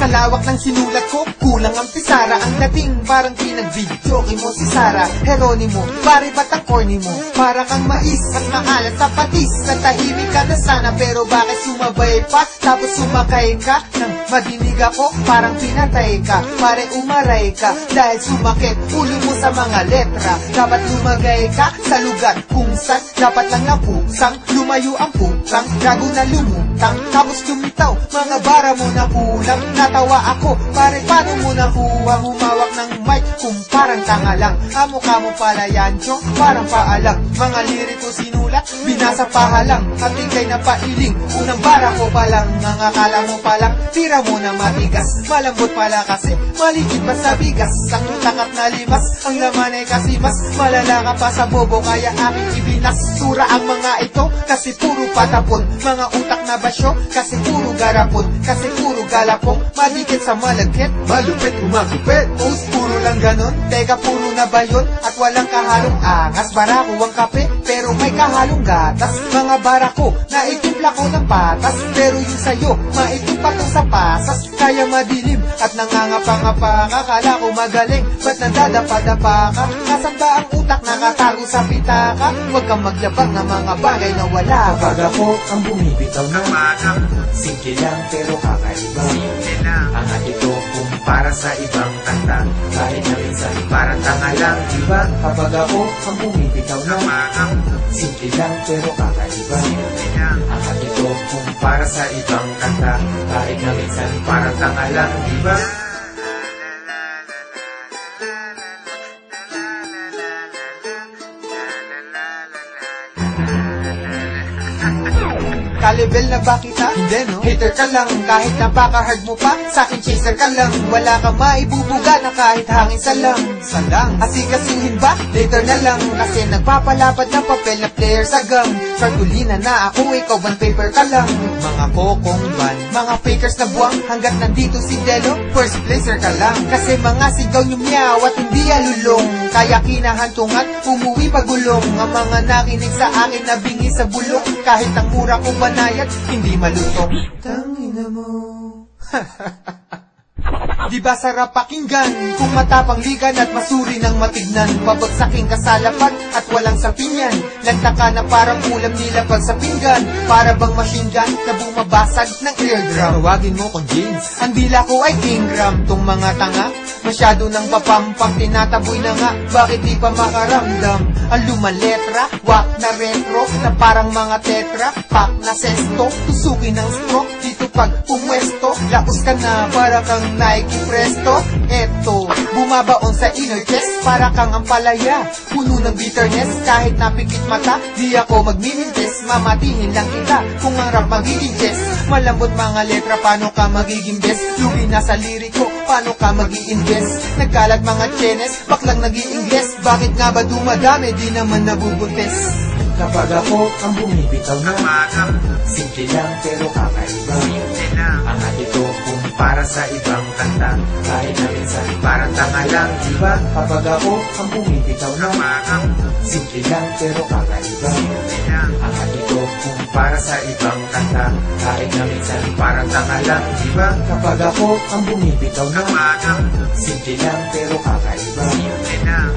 Sa lawak ng sinulat ko, kulang ang pisara. Ang dating parang pinag-video mo si Sara Heronimo, pare ba't ang corny mo? Para kang mais at maalat sa patis. Natahimik ka na sana pero bakit sumabay pa? Tapos sumakay ka nang madinig ako, parang pinatay ka. Pare umaray ka dahil sumakit ulo mo sa mga letra. Dapat lumagay ka sa lugar kung saan dapat lang napusang. Lumayo ang putang, gago na lumutang. Tapos lumitaw, mga bara mo na kulang. Natawa ako, pare paano mo nakuha? Humawak ng mic kung parang tanga lang. Mukha mo pala yan, chong, parang paalang. Mga liriko sinulat, binasa pahalang. At ikay na pailing, unang bara ko palang. Ang akala mo palang, tira mo na matigas. Malambot pala kasi, maligid pa sa bigas. Ang takap na limas, ang laman ay kasi mas malala ka pa sa bobo, kaya aking ibinas. Sura ang mga ito, kasi puro patapon. Mga utak na basyo, kasi puro garapon. Kasi puro galapong, madikit sa malagkit. Malupit, umagupit, post puro lang ganon. Teka, puro na ba yun? At walang kahalong angas. Barako ang kape, pero may kahalong gatas. Mga barako, naitimpla ko ng patas. Pero yung sayo, maitimpa to sa pasas. Kaya madilim, at nangangapa-ngapa ka. Kala ko magaling, ba't nandadapa-dapa ka? Nasaan ba ang utak nakatago sa pitaka? Huwag kang maglabang ng mga bagay na wala. Kapag ako ang bumibitaw na simple lang pero kakaiba. Ang ito kumpara sa ibang kanta, kahit na minsan parang tanga lang, diba? Kapag ako ang bumibitaw na simple lang pero kakaiba. Ang ito kumpara sa ibang kanta, kahit na minsan parang tanga lang, diba? Ka-level na ba kita? Hindi, no? Hater ka lang, kahit napaka-hard mo pa. Sa'kin chaser ka lang, wala ka maibubuga na kahit hangin salang. Asikasuhin ba? Later na lang, kasi nagpapalapad ng papel na player sa gang. Cartulina na ako, ikaw ban paper ka lang. Mga kokong ban, mga fakers na buwang. Hanggat nandito si Delo, first placer ka lang. Kasi mga sigaw niyo meow at hindi alulong. Kaya kinahantungan, umuwi pagulong. Ang mga nakinig sa akin na bingi sa bulong. Kahit ang mura kong banayad, hindi malutong. Tangina mo. Di ba sarap pakinggan kung matapang ligan at masuri ng matignan? Pabagsaking kasalapan at walang sapinyan. Lagtaka na parang ulam nilapag sa pinggan. Para bang machine gun na bumabasag ng eardrum. Tawagin mo kong James. Ang dila ko ay Ingram. Tong mga tanga masyado nang papampang, tinataboy na nga. Bakit di pa makaramdam? Ang lumang letra, wak na retro, na parang mga tetra, pak na sesto, tusukin ng stroke. Dito pag pumwesto, laos ka na para kang Nike Presto. Eto, bumabaon sa inner chest, para kang ampalaya, puno ng bitterness. Kahit napikit mata, di ako magmimintes. Mamatihin lang kita kung ang rap magiging chess. Malambot mga letra, paano ka magiging best? Lugi na sa liriko, paano ka mag-i-invest? Nagkalat mga chenes, baklang nag-i-ingles. Bakit nga ba dumadami, di naman nabubuntes? Kapag ako ang bumibitaw na simple lang pero kakaiba. Ang ito kumpara sa ibang kanta, kahit na minsan parang tanga lang, diba? Kapag ako ang bumibitaw na simple lang pero kakaiba. Ang ito kumpara sa ibang kanta, kahit na minsan parang tanga lang, diba? Kapag ako ang bumibitaw na simple lang pero kakaiba.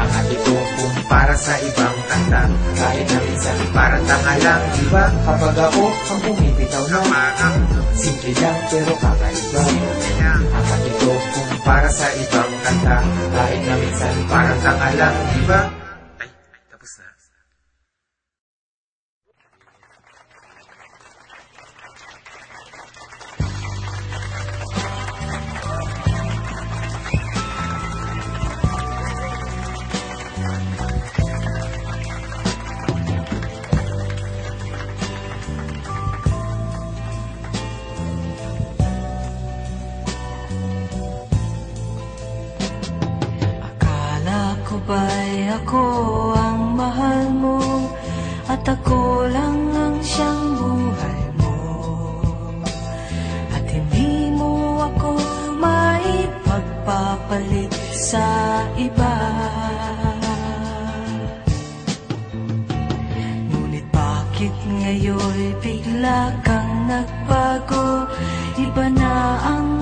Ang ito kumpara sa ibang kanta, kahit na minsan parang tanga lang, diba? Kapag ako ang bumibitaw na simple lang pero kakaiba. Ang ito kumpara sa ibang kanta, kahit na minsan parang tanga lang, diba? Ay, tapos na. Ba'y ako ang mahal mo at ako lang ang siyang buhay mo, at hindi mo ako maipagpapalit sa iba. Ngunit bakit ngayon bigla kang nagbago? Iba na ang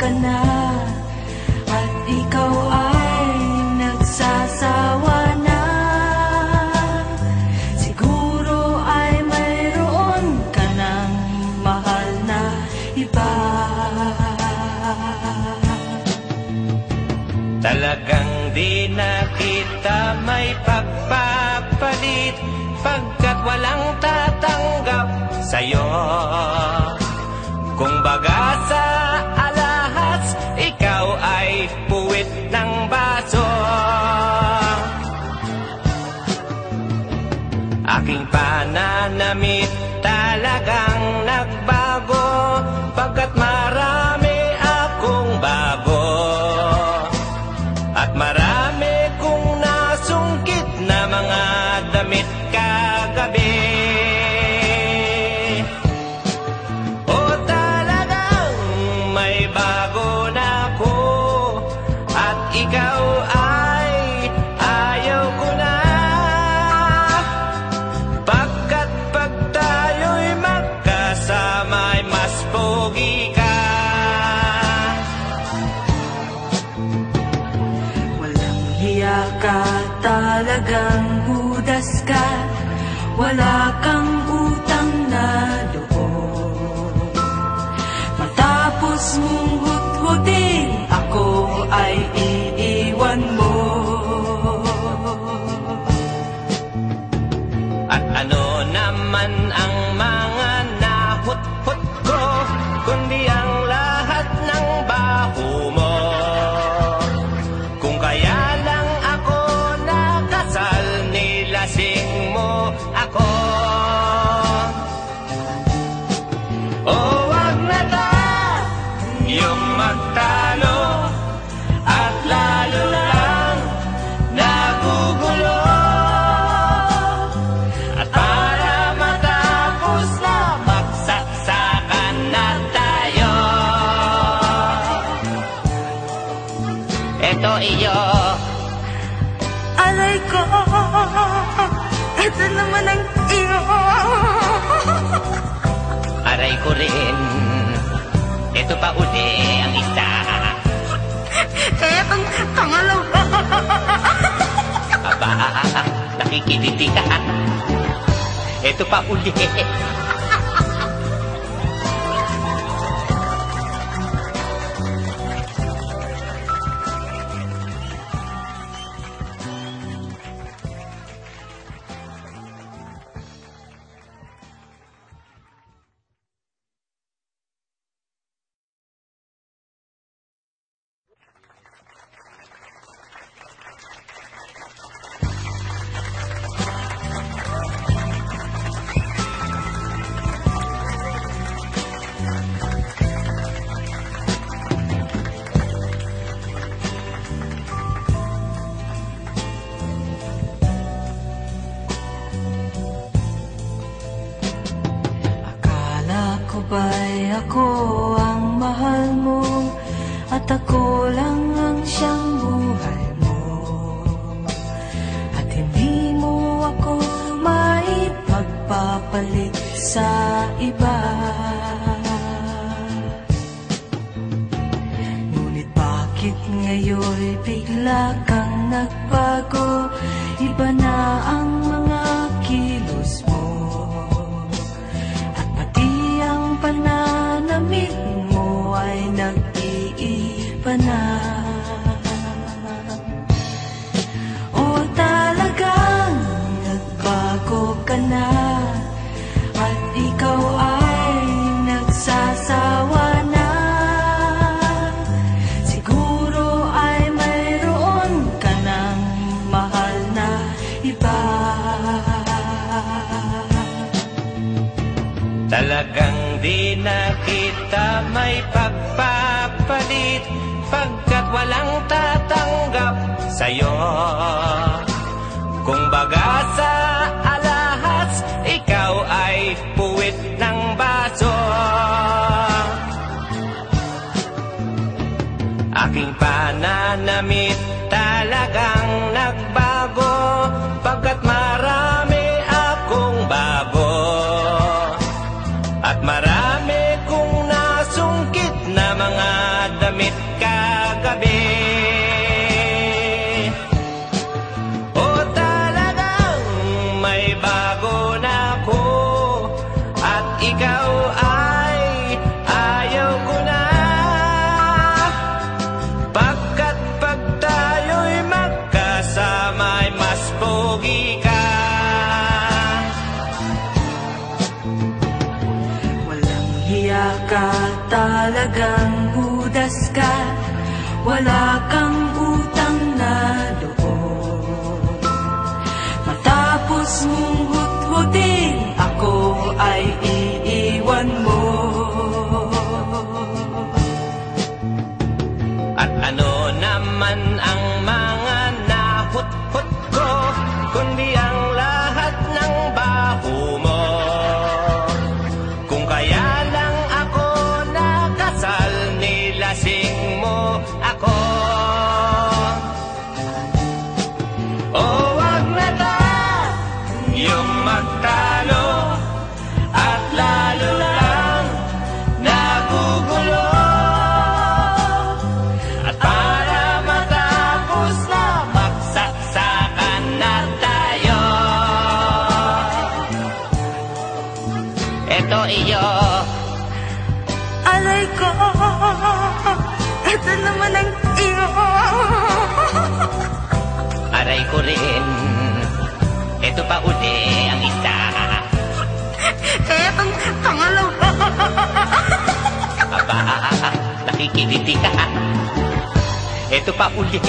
ka na at ikaw ay nagsasawa na. Siguro ay mayroon ka ng mahal na iba. Talagang di na kita may pagpapalit, pagkat walang tatanggap sa'yo. Kung baga sa alahas, ikaw ay puwit ng baso. Aking pananamit talagang nagbago, pagkat marami akong bago. At marami kong nasungkit na mga damit kagabi. O talagang may bago na ko, at ikaw ay ayaw ko na. Pagkat pag tayo'y magkasama ay mas pogi ka. Ka talagang hudas ka, wala kang utang na loob. Matapos mong hut-hutin, ako ay iiwan mo. At ano naman ang mga nahut-hut ko, kundi ang lahat ng baho mo. Kung kaya lang ako nakasal, nilasing mo ako. O wag na tayong magtalo, at lalo lang nagugulo. At para matapos na, magsaksakan na tayo. Eto iyo. Aray ko, ito naman ang iyo. Aray ko rin. Ito pa uli ang isa. Etong pangalawa. Aba, nakikiliti ka. Ito pa uli. Ba'y ako ang mahal mo, at ako lang ang siyang buhay mo, at hindi mo ako maipagpapalit sa iba. Ngunit bakit ngayon'y bigla kang nagbago? Iba na ang mga kilos mo, pananamit mo ay nag-iiba na. O talagang nagbago ka na, at ikaw ay nagsasawa na. Siguro ay mayroon ka ng mahal na iba. Talagang di na kita may pagpapalit, pagkat walang tatanggap sa'yo. Kung baga sa alahas, ikaw ay puwit ng baso. Aking pananamit talagang nagbago, pagkat marami akong bago. At marami kong nasungkit na mga damit ginamit kagabi. O talagang may bago na ako at ikaw ay ayaw ko na. Pagkat pag tayo'y magkasama'y mas pogi ka. Walang hiya ka, talagang hudas ka. Wala kang utang na loob. Matapos mong hut-hutin, ako ay iiwan mo. At ano naman ang mga nahut-hut ko, kundi ang lahat ng baho mo. Kung kaya lang ako nakasal, nilasing mo ako. O wag na tayong magtalo, at lalo lang nagugulo. At para matapos na, magsaksakan na tayo. Eto iyo, Alay ko, ito naman ang iyo. aray ko rin. Eto pa uli ang isa. Etong pangalawa. Aba, nakikiliti ka. Eto pa uli.